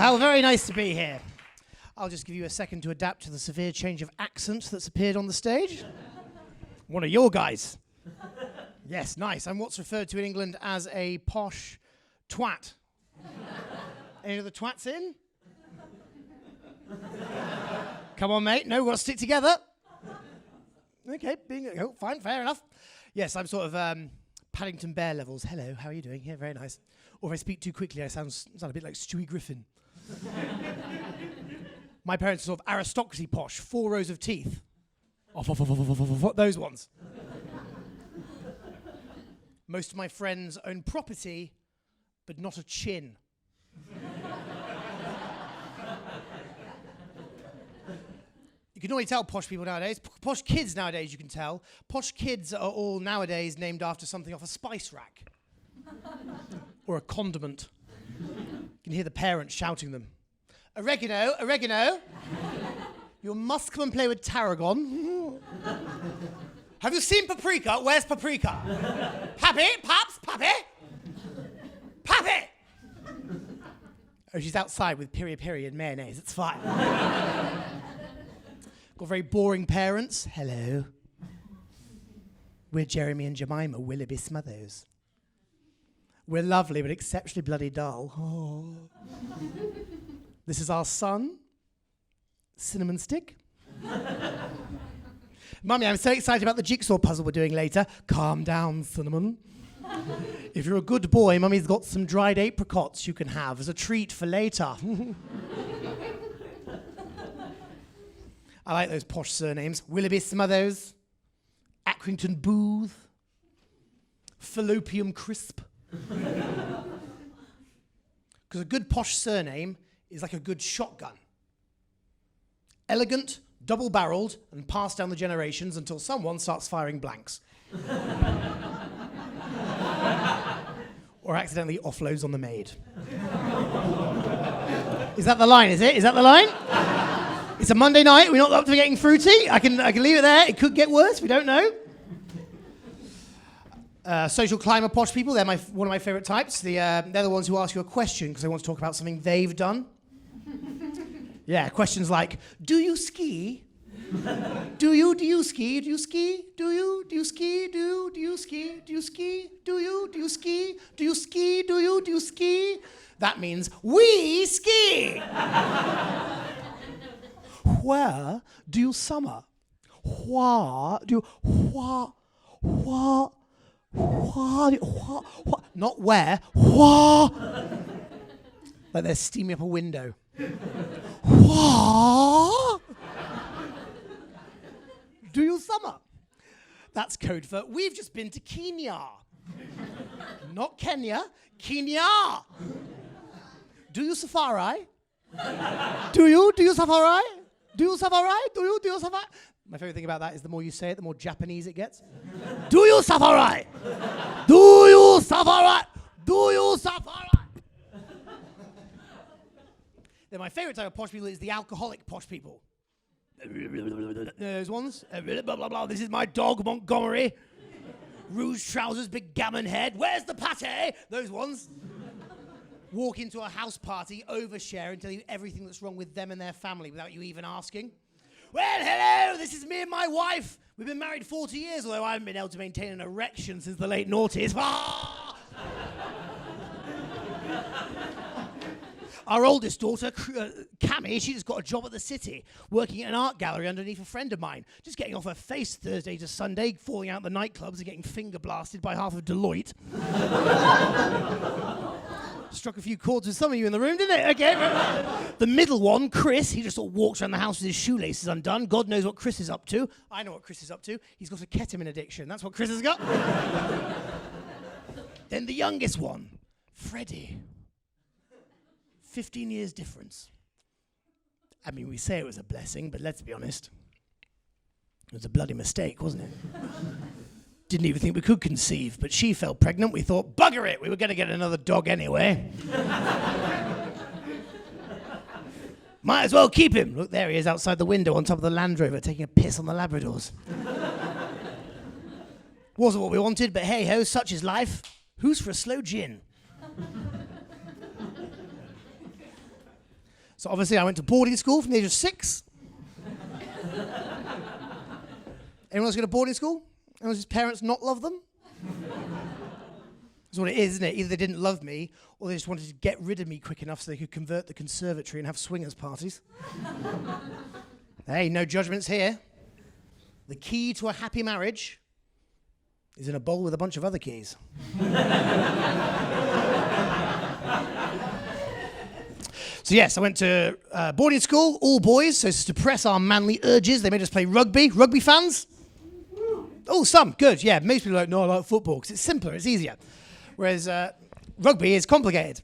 how very nice to be here. I'll just give you a second to adapt to the severe change of accent that's appeared on the stage. One of your guys. Yes, nice. I'm what's referred to in England as a posh twat. Any of the twats in? Come on, mate. No, we've got to stick together. Okay, fine, fair enough. Yes, I'm sort of Paddington Bear levels. Hello, how are you doing? Yeah, very nice. Or if I speak too quickly, I sound a bit like Stewie Griffin. My parents are sort of aristocracy posh, 4 rows of teeth. Those ones. Most of my friends own property, but not a chin. You can already tell posh people nowadays. Posh kids nowadays, you can tell. Posh kids are all nowadays named after something off a spice rack. Or a condiment. You can hear the parents shouting them. Oregano, oregano. You must come and play with tarragon. Have you seen paprika? Where's paprika? Pappy, Pops, Pappy. Pappy. Oh, she's outside with piri-piri and mayonnaise. It's fine. Got very boring parents. Hello. We're Jeremy and Jemima Willoughby Smothers. We're lovely, but exceptionally bloody dull. Oh. This is our son, Cinnamon Stick. Mummy, I'm so excited about the jigsaw puzzle we're doing later. Calm down, Cinnamon. If you're a good boy, Mummy's got some dried apricots you can have as a treat for later. I like those posh surnames. Willoughby Smothers, Accrington Booth, Fallopian Crisp. Because a good posh surname is like a good shotgun. Elegant, double-barreled, and passed down the generations until someone starts firing blanks. Or accidentally offloads on the maid. Is that the line, is it? Is that the line? It's a Monday night, we're not up to getting fruity. I can leave it there, it could get worse, we don't know. Social climber posh people, they're one of my favourite types. They're the ones who ask you a question because they want to talk about something they've done. Yeah, questions like, do you ski? Do you ski? Do you ski? Do you ski? Do you ski? Do you ski? Do you ski? Do you ski? Do you ski? That means we ski. Where do you summer? Not where. Like they're steaming up a window. Do you summer? That's code for we've just been to Kenya. Not Kenya, Kenya. Do you safari? Do you safari? Do you safari? Do you safari? My favorite thing about that is the more you say it, the more Japanese it gets. Do you safari? Do you safari? Do you safari? Then my favorite type of posh people is the alcoholic posh people. Those ones. Blah, blah, blah. This is my dog, Montgomery. Rouge trousers, big gammon head. Where's the pate? Those ones. Walk into a house party, overshare, and tell you everything that's wrong with them and their family without you even asking. Well, hello, this is me and my wife. We've been married 40 years, although I haven't been able to maintain an erection since the late noughties. Our oldest daughter, Cammy, she just got a job at the city, working at an art gallery underneath a friend of mine. Just getting off her face Thursday to Sunday, falling out the nightclubs and getting finger blasted by half of Deloitte. Struck a few chords with some of you in the room, didn't it? Okay. The middle one, Chris, he just sort of walks around the house with his shoelaces undone. God knows what Chris is up to. I know what Chris is up to. He's got a ketamine addiction. That's what Chris has got. Then the youngest one, Freddie. 15 years difference. I mean, we say it was a blessing, but let's be honest. It was a bloody mistake, wasn't it? Didn't even think we could conceive, but she fell pregnant. We thought, bugger it, we were going to get another dog anyway. Might as well keep him. Look, there he is outside the window on top of the Land Rover, taking a piss on the Labradors. Wasn't what we wanted, but hey-ho, such is life. Who's for a slow gin? So obviously I went to boarding school from the age of 6. Anyone else go to boarding school? Anyone whose parents not love them? That's what it is, isn't it? Either they didn't love me, or they just wanted to get rid of me quick enough so they could convert the conservatory and have swingers parties. Hey, no judgments here. The key to a happy marriage is in a bowl with a bunch of other keys. So yes, I went to boarding school, all boys, so to suppress our manly urges, they made us play rugby. Rugby fans? Oh, some, good, yeah. Most people are like, no, I like football, because it's simpler, it's easier. Whereas rugby is complicated.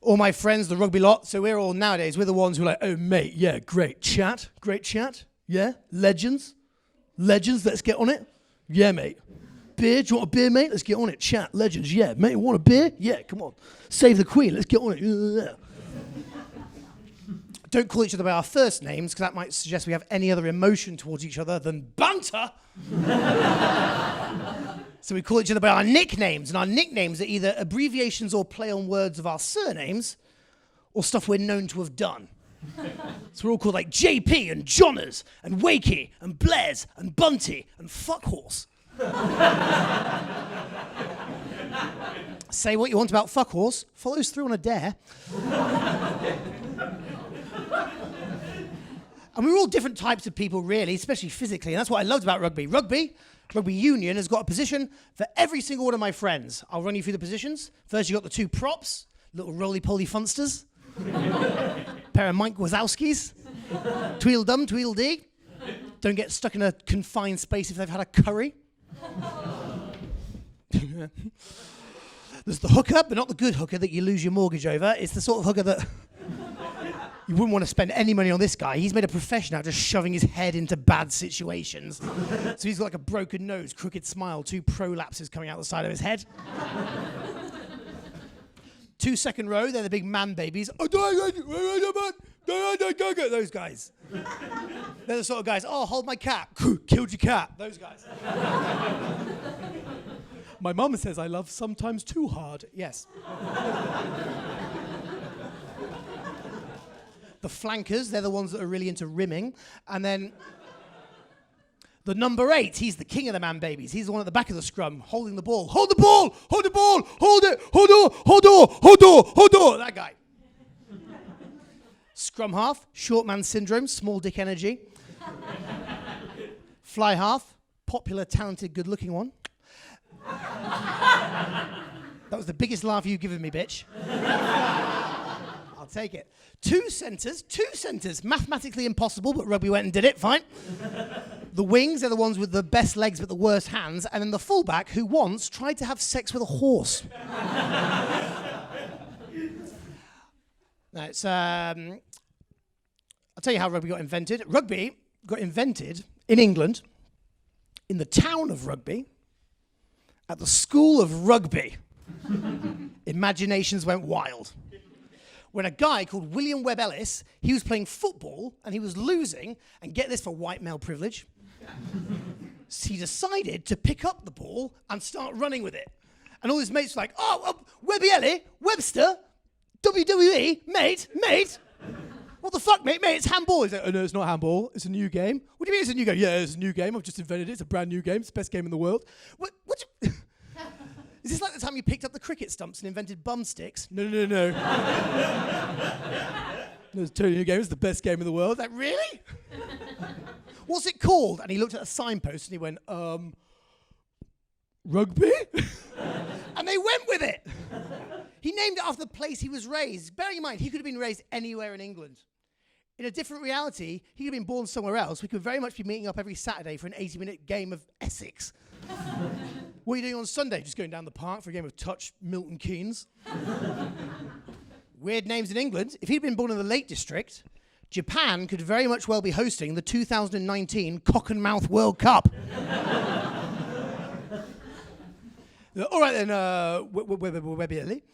All my friends, the rugby lot, so we're all nowadays, we're the ones who are like, oh mate, yeah, great chat, yeah, legends, let's get on it. Yeah, mate. Beer, do you want a beer, mate? Let's get on it. Chat, legends, yeah. Mate, want a beer? Yeah, come on. Save the Queen, let's get on it. Don't call each other by our first names, because that might suggest we have any other emotion towards each other than banter. So we call each other by our nicknames, and our nicknames are either abbreviations or play on words of our surnames, or stuff we're known to have done. So we're all called like JP and Johners and Wakey and Blaise and Bunty and Fuckhorse. Say what you want about Fuckhorse, follows through on a dare. And we were all different types of people, really, especially physically, and that's what I loved about rugby. Rugby union has got a position for every single one of my friends. I'll run you through the positions. First, you got the 2 props, little roly-poly funsters, pair of Mike Wazowskis, Tweedledum, Tweedledee. Don't get stuck in a confined space if they've had a curry. There's the hooker, but not the good hooker that you lose your mortgage over. It's the sort of hooker that you wouldn't want to spend any money on this guy. He's made a profession out of just shoving his head into bad situations. So he's got like a broken nose, crooked smile, 2 prolapses coming out the side of his head. 2 second row, they're the big man babies. Those guys. They're the sort of guys, oh, hold my cat. Killed your cat. Those guys. My mum says I love sometimes too hard. Yes. The flankers, they're the ones that are really into rimming. And then the number 8, he's the king of the man babies. He's the one at the back of the scrum, holding the ball. Hold the ball! Hold the ball! Hold it! Hold on! That guy. Scrum half, short man syndrome, small dick energy. Fly half, popular, talented, good-looking one. That was the biggest laugh you've given me, bitch. I'll take it. 2 centres, mathematically impossible, but rugby went and did it, fine. The wings are the ones with the best legs but the worst hands, and then the fullback who once tried to have sex with a horse. Now, it's, I'll tell you how rugby got invented. Rugby got invented in England, in the town of Rugby, at the school of Rugby. Imaginations went wild. When a guy called William Webb Ellis, he was playing football and he was losing, and get this for white male privilege, so he decided to pick up the ball and start running with it. And all his mates were like, Webby Ellie, Webster, WWE, mate. What the fuck, mate, it's handball. He's like, oh no, it's not handball, it's a new game. What do you mean it's a new game? Yeah, it's a new game, I've just invented it, it's a brand new game, it's the best game in the world. What Is this like the time you picked up the cricket stumps and invented bum sticks? No. No, it's a totally new game. It's the best game in the world. Like, really? What's it called? And he looked at a signpost and he went, rugby? And they went with it. He named it after the place he was raised. Bearing in mind, he could have been raised anywhere in England. In a different reality, he could have been born somewhere else. We could very much be meeting up every Saturday for an 80-minute game of Essex. What are you doing on Sunday? Just going down the park for a game of touch Milton Keynes. Weird names in England. If he'd been born in the Lake District, Japan could very much well be hosting the 2019 Cock and Mouth World Cup. All right then, Webby Ellie,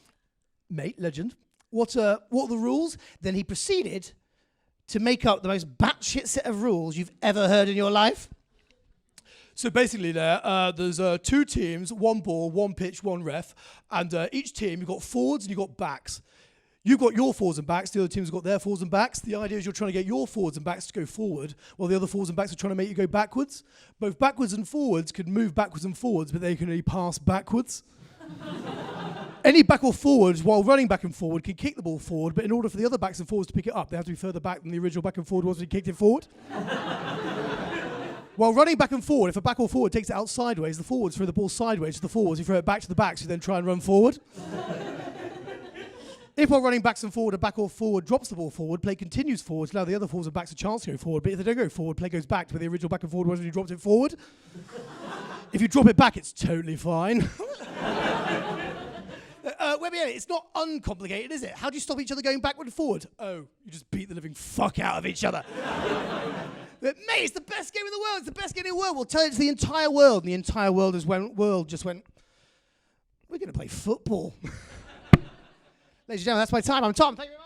mate, legend. What are the rules? Then he proceeded to make up the most batshit set of rules you've ever heard in your life. So basically there's 2 teams, 1 ball, 1 pitch, 1 ref, and each team, you've got forwards and you've got backs. You've got your forwards and backs, the other team's got their forwards and backs. The idea is you're trying to get your forwards and backs to go forward, while the other forwards and backs are trying to make you go backwards. Both backwards and forwards can move backwards and forwards, but they can only pass backwards. Any back or forwards, while running back and forward, can kick the ball forward, but in order for the other backs and forwards to pick it up, they have to be further back than the original back and forward was when he kicked it forward. While running back and forward, if a back or forward takes it out sideways, the forwards throw the ball sideways to the forwards, you throw it back to the backs, you then try and run forward. If while running backs and forward, a back or forward drops the ball forward, play continues forward to allow the other forwards and backs a chance to go forward, but if they don't go forward, play goes back to where the original back and forward was when you dropped it forward. If you drop it back, it's totally fine. It's not uncomplicated, is it? How do you stop each other going backward and forward? Oh, you just beat the living fuck out of each other. But mate, it's the best game in the world. It's the best game in the world. We'll tell it to the entire world. And the entire world just went, we're going to play football. Ladies and gentlemen, that's my time. I'm Tom. Thank you very much.